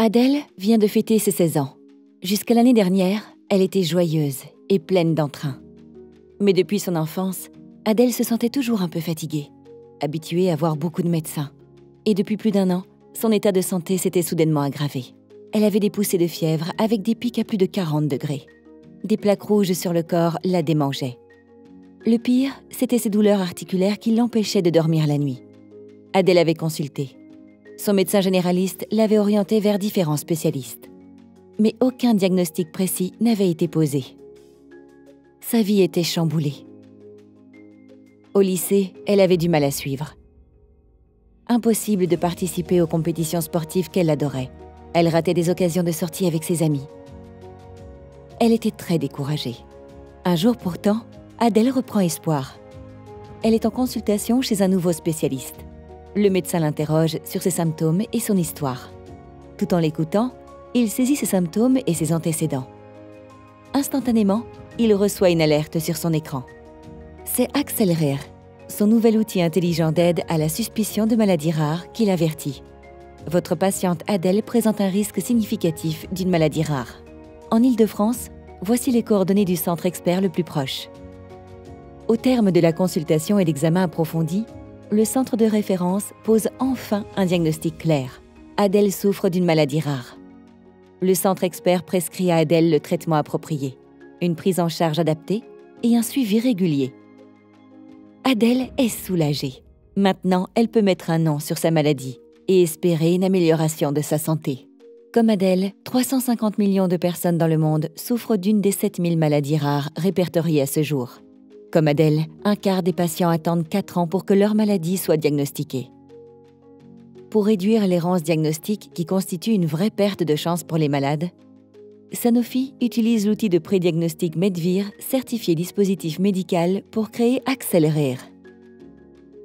Adèle vient de fêter ses 16 ans. Jusqu'à l'année dernière, elle était joyeuse et pleine d'entrain. Mais depuis son enfance, Adèle se sentait toujours un peu fatiguée, habituée à voir beaucoup de médecins. Et depuis plus d'1 an, son état de santé s'était soudainement aggravé. Elle avait des poussées de fièvre avec des pics à plus de 40 degrés. Des plaques rouges sur le corps la démangeaient. Le pire, c'était ses douleurs articulaires qui l'empêchaient de dormir la nuit. Adèle avait consulté. Son médecin généraliste l'avait orientée vers différents spécialistes. Mais aucun diagnostic précis n'avait été posé. Sa vie était chamboulée. Au lycée, elle avait du mal à suivre. Impossible de participer aux compétitions sportives qu'elle adorait. Elle ratait des occasions de sortie avec ses amis. Elle était très découragée. Un jour pourtant, Adèle reprend espoir. Elle est en consultation chez un nouveau spécialiste. Le médecin l'interroge sur ses symptômes et son histoire. Tout en l'écoutant, il saisit ses symptômes et ses antécédents. Instantanément, il reçoit une alerte sur son écran. C'est Accelerer, son nouvel outil intelligent d'aide à la suspicion de maladies rares, qui l'avertit. Votre patiente Adèle présente un risque significatif d'une maladie rare. En Île-de-France, voici les coordonnées du centre expert le plus proche. Au terme de la consultation et l'examen approfondi, le centre de référence pose enfin un diagnostic clair. Adèle souffre d'une maladie rare. Le centre expert prescrit à Adèle le traitement approprié, une prise en charge adaptée et un suivi régulier. Adèle est soulagée. Maintenant, elle peut mettre un nom sur sa maladie et espérer une amélioration de sa santé. Comme Adèle, 350 millions de personnes dans le monde souffrent d'une des 7000 maladies rares répertoriées à ce jour. Comme Adèle, un quart des patients attendent 4 ans pour que leur maladie soit diagnostiquée. Pour réduire l'errance diagnostique qui constitue une vraie perte de chance pour les malades, Sanofi utilise l'outil de prédiagnostic Medvir, certifié dispositif médical, pour créer Accelerer.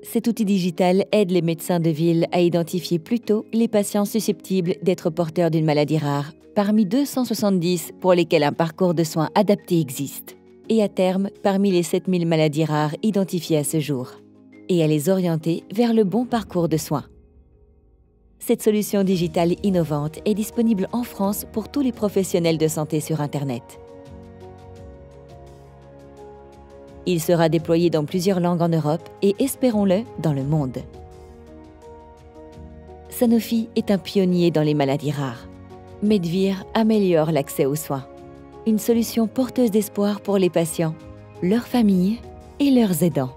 Cet outil digital aide les médecins de ville à identifier plus tôt les patients susceptibles d'être porteurs d'une maladie rare, parmi 270 pour lesquels un parcours de soins adapté existe, et à terme parmi les 7000 maladies rares identifiées à ce jour, et à les orienter vers le bon parcours de soins. Cette solution digitale innovante est disponible en France pour tous les professionnels de santé sur Internet. Il sera déployé dans plusieurs langues en Europe et, espérons-le, dans le monde. Sanofi est un pionnier dans les maladies rares. Medvir améliore l'accès aux soins. Une solution porteuse d'espoir pour les patients, leurs familles et leurs aidants.